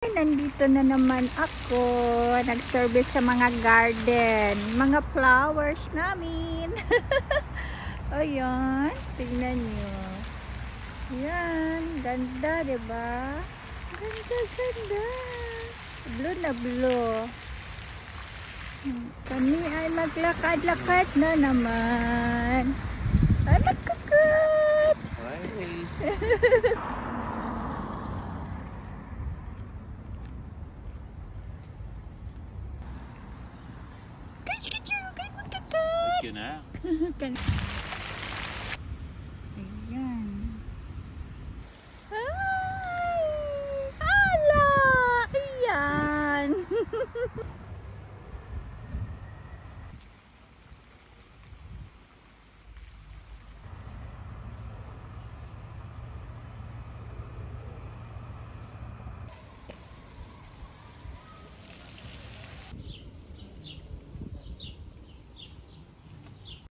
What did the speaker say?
Nandito na naman ako, nag-service sa mga garden, mga flowers namin. Ayan, tingnan nyo. Ayan, ganda, diba? Ganda, ganda. Blue na blue. Kami ay maglakad-lakad na naman. Ay, magkakat! You know.